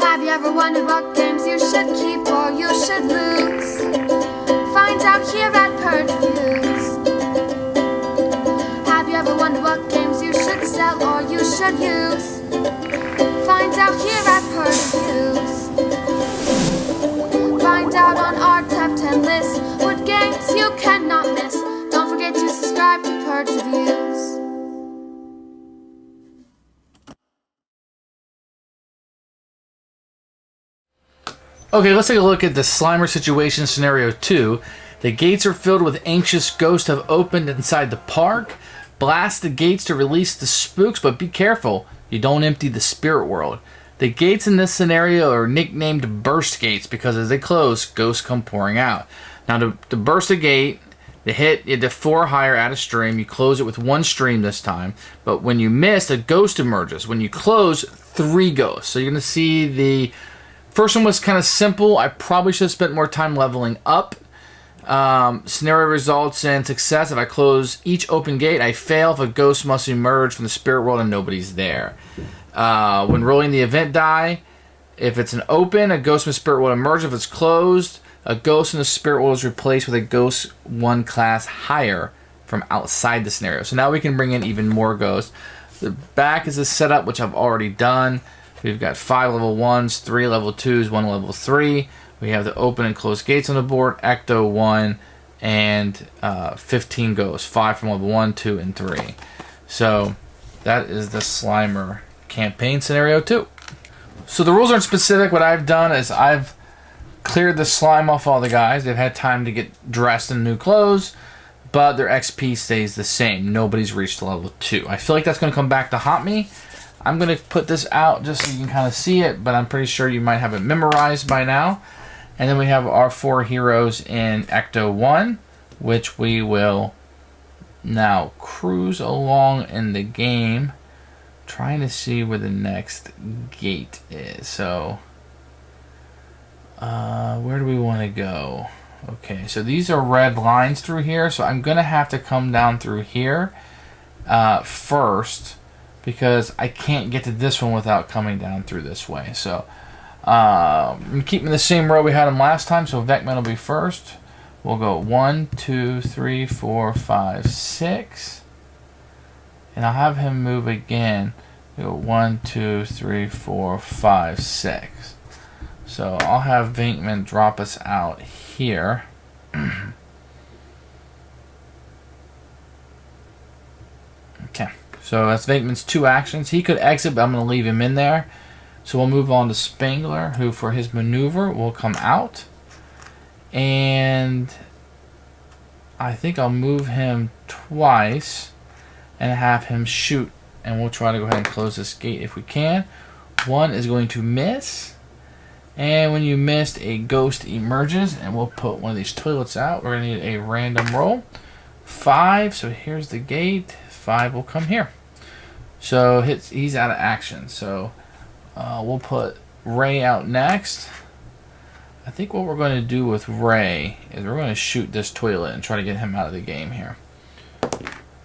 Have you ever wondered what games you should keep or you should lose? Find out here at Purge Reviews. Have you ever wondered what games you should sell or you should use? Find out here at Purge Reviews. Find out on our top 10 list what games you cannot miss. Don't forget to subscribe to Purge Reviews. Okay, let's take a look at the Slimer situation scenario 2. The gates are filled with anxious ghosts have opened inside the park. Blast the gates to release the spooks, but be careful, you don't empty the spirit world. The gates in this scenario are nicknamed burst gates because as they close, ghosts come pouring out. Now to burst a gate, the hit, you have 4 or higher add a stream. You close it with 1 stream this time. But when you miss, a ghost emerges. When you close, 3 ghosts. So you're going to see the first one was kind of simple. I probably should have spent more time leveling up. Scenario results in success. If I close each open gate, I fail if a ghost must emerge from the spirit world and nobody's there. When rolling the event die, if it's an open, a ghost from the spirit will emerge. If it's closed, a ghost in the spirit world is replaced with a ghost 1 class higher from outside the scenario. So now we can bring in even more ghosts. The back is a setup which I've already done. We've got 5 level 1s, 3 level 2s, 1 level 3. We have the open and closed gates on the board, Ecto 1, and 15 ghosts. 5 from level 1, 2, and 3. So that is the Slimer campaign scenario 2. So the rules aren't specific. What I've done is I've cleared the slime off all the guys. They've had time to get dressed in new clothes, but their XP stays the same. Nobody's reached level 2. I feel like that's going to come back to haunt me. I'm going to put this out just so you can kind of see it, but I'm pretty sure you might have it memorized by now. And then we have our 4 heroes in Ecto 1, which we will now cruise along in the game, trying to see where the next gate is. So, where do we want to go? Okay, so these are red lines through here, so I'm going to have to come down through here first, because I can't get to this one without coming down through this way. So I'm keeping the same row we had him last time, so Vecman will be first. We'll go 1, 2, 3, 4, 5, 6. And I'll have him move again. We go 1, 2, 3, 4, 5, 6. So I'll have Venkman drop us out here. Okay. So that's Venkman's 2 actions. He could exit, but I'm going to leave him in there. So we'll move on to Spangler, who for his maneuver will come out. And I think I'll move him twice and have him shoot. And we'll try to go ahead and close this gate if we can. 1 is going to miss. And when you missed, a ghost emerges. And we'll put one of these toilets out. We're going to need a random roll. 5, so here's the gate. 5 will come here. So he's out of action. So we'll put Ray out next. I think what we're going to do with Ray is we're going to shoot this toilet and try to get him out of the game here.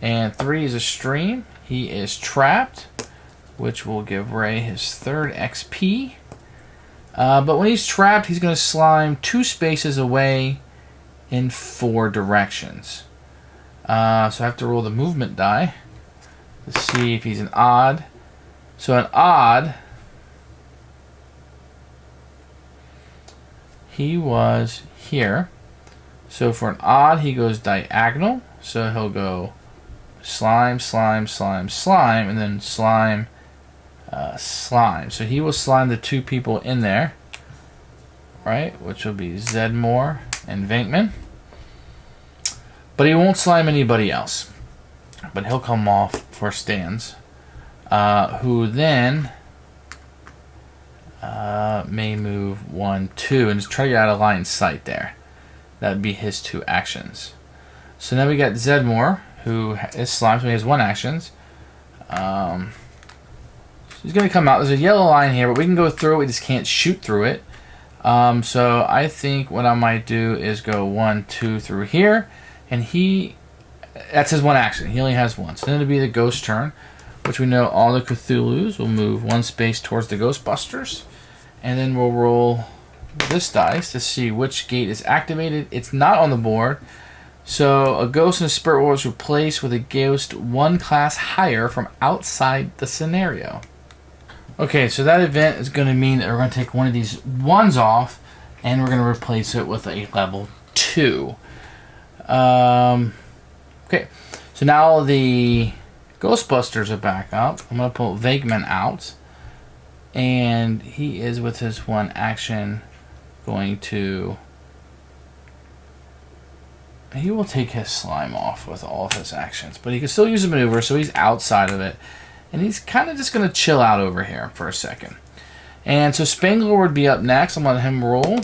And 3 is a stream. He is trapped, which will give Ray his 3rd XP. But when he's trapped, he's going to slime 2 spaces away in 4 directions. So I have to roll the movement die to see if he's an odd. So an odd, he was here. So for an odd, he goes diagonal. So he'll go slime, slime, slime, slime, and then slime, slime. So he will slime the 2 people in there, right? Which will be Zedmore and Venkman. But he won't slime anybody else. But he'll come off for Stans, who then may move 1, 2, and just try to get out of line of sight there. That would be his 2 actions. So now we got Zedmore, who is slime, so he has 1 actions. He's going to come out. There's a yellow line here, but we can go through it. We just can't shoot through it. So I think what I might do is go 1, 2 through here. And that's his 1 action. He only has 1. So then it'll be the ghost turn, which we know all the Cthulhus will move 1 space towards the Ghostbusters. And then we'll roll this dice to see which gate is activated. It's not on the board. So a ghost and a spirit world is replaced with a ghost one class higher from outside the scenario. Okay, so that event is going to mean that we're going to take one of these ones off and we're going to replace it with a level 2. Okay, so now the Ghostbusters are back up. I'm going to pull Venkman out. And he is with his one action going to... He will take his slime off with all of his actions. But he can still use a maneuver, so he's outside of it. And he's kind of just going to chill out over here for a second. And so Spangler would be up next. I'm going to let him roll.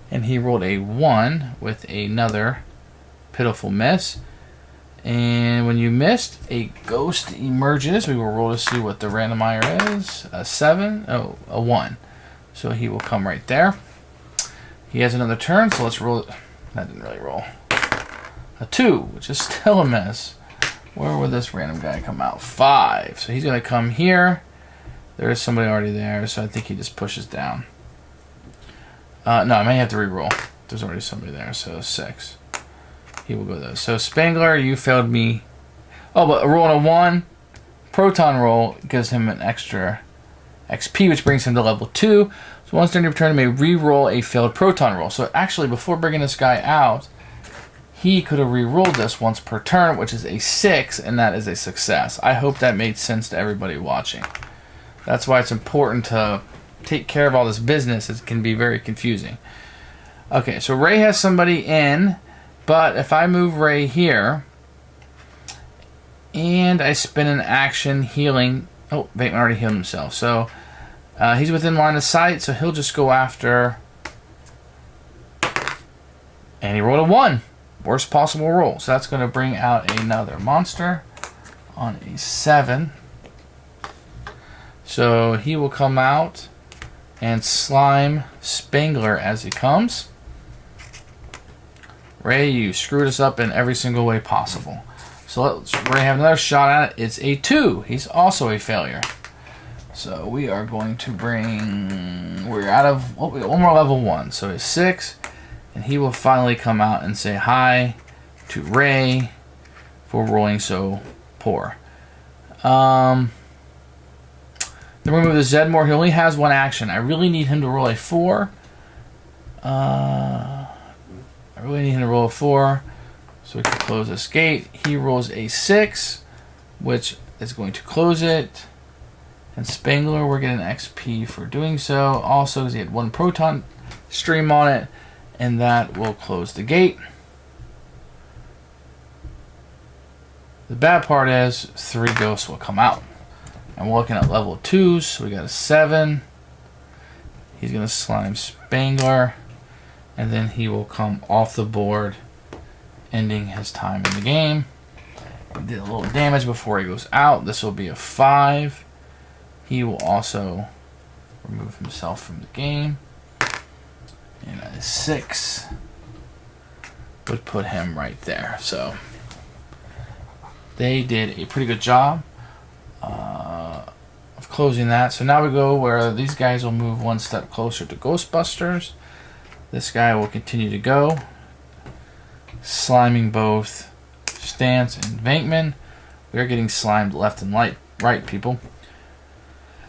And he rolled a 1 with another pitiful miss. And when you missed, a ghost emerges. We will roll to see what the randomizer is. A 7. Oh, a 1. So he will come right there. He has another turn, so let's roll it. That didn't really roll. A 2, which is still a miss. Where would this random guy come out? 5. So he's going to come here. There is somebody already there, so I think he just pushes down. No, I may have to re-roll. There's already somebody there, so 6. He will go there. So Spangler, you failed me. Oh, but rolling a 1, proton roll gives him an extra XP, which brings him to level 2. So once during your turn, you may re-roll a failed proton roll. So actually, before bringing this guy out, he could have re-rolled this once per turn, which is a 6, and that is a success. I hope that made sense to everybody watching. That's why it's important to take care of all this business. It can be very confusing. Okay, so Ray has somebody in, but if I move Ray here, and I spin an action healing... Oh, Bateman already healed himself. So he's within line of sight, so he'll just go after... And he rolled a 1. Worst possible roll. So that's going to bring out another monster on a 7. So he will come out and slime Spangler as he comes. Ray, you screwed us up in every single way possible. So let's Ray have another shot at it. It's a 2. He's also a failure. So we are going to bring... We're out of... Oh, we got one more level 1. So it's 6. And he will finally come out and say hi to Ray for rolling so poor. Then we'll move to Zedmore. He only has one action. I really need him to roll a 4. I really need him to roll a 4 so we can close this gate. He rolls a 6, which is going to close it. And Spangler, we're getting XP for doing so. Also, because he had 1 proton stream on it. And that will close the gate. The bad part is 3 ghosts will come out. And we're looking at level 2s. So we got a 7. He's going to slime Spangler. And then he will come off the board, ending his time in the game. He did a little damage before he goes out. This will be a 5. He will also remove himself from the game. And a 6 would put him right there. So they did a pretty good job of closing that. So now we go where these guys will move one step closer to Ghostbusters. This guy will continue to go, sliming both Stance and Venkman. We are getting slimed left and right, people.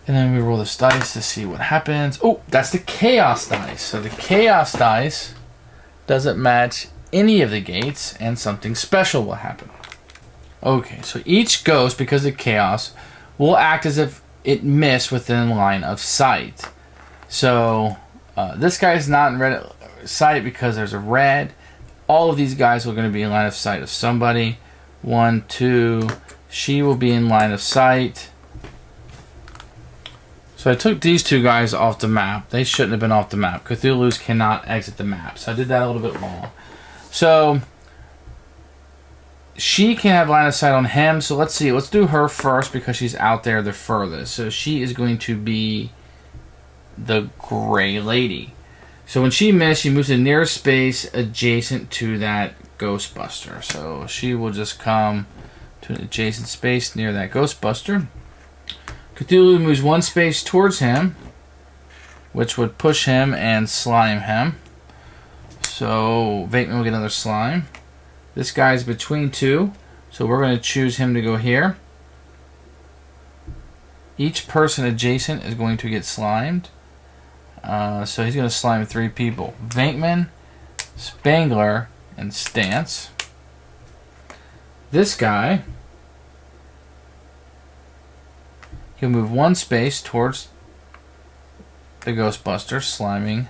And then we roll this dice to see what happens. Oh, that's the Chaos dice. So the Chaos dice doesn't match any of the gates, and something special will happen. Okay, so each ghost, because of Chaos, will act as if it missed within line of sight. So this guy is not in red sight because there's a red. All of these guys are going to be in line of sight of somebody. 1, 2. She will be in line of sight. So I took these 2 guys off the map. They shouldn't have been off the map. Cthulhu's cannot exit the map. So I did that a little bit wrong. So she can have line of sight on him. So let's see. Let's do her first because she's out there the furthest. So she is going to be the gray lady. So when she missed, she moves to the nearest space adjacent to that Ghostbuster. So she will just come to an adjacent space near that Ghostbuster. Cthulhu moves 1 space towards him. which would push him and slime him. So Vateman will get another slime. This guy's between two, so we're going to choose him to go here. Each person adjacent is going to get slimed. So he's going to slime 3 people. Vateman, Spangler, and Stance. This guy, he'll move 1 space towards the Ghostbusters, sliming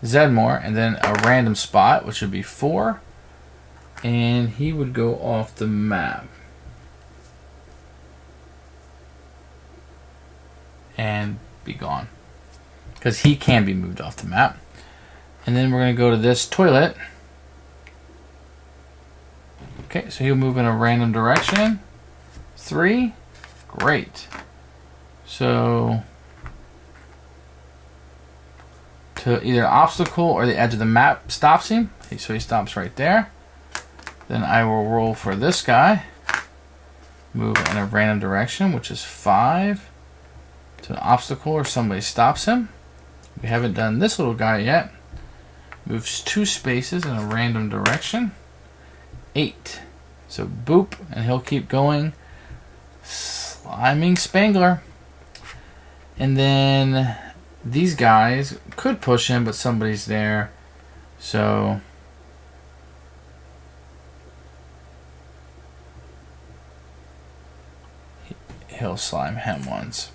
Zedmore, and then a random spot, which would be 4. And he would go off the map. And be gone. Because he can be moved off the map. And then we're going to go to this toilet. Okay, so he'll move in a random direction. 3. Great. So to either an obstacle or the edge of the map stops him. So he stops right there. Then I will roll for this guy. Move in a random direction, which is 5. To an obstacle or somebody stops him. We haven't done this little guy yet. Moves 2 spaces in a random direction. 8. So boop, and he'll keep going. Sliming Spangler. And then these guys could push him, but somebody's there. So he'll slime him once.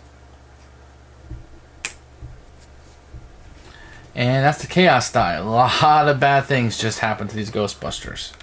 And that's the Chaos die. A lot of bad things just happened to these Ghostbusters.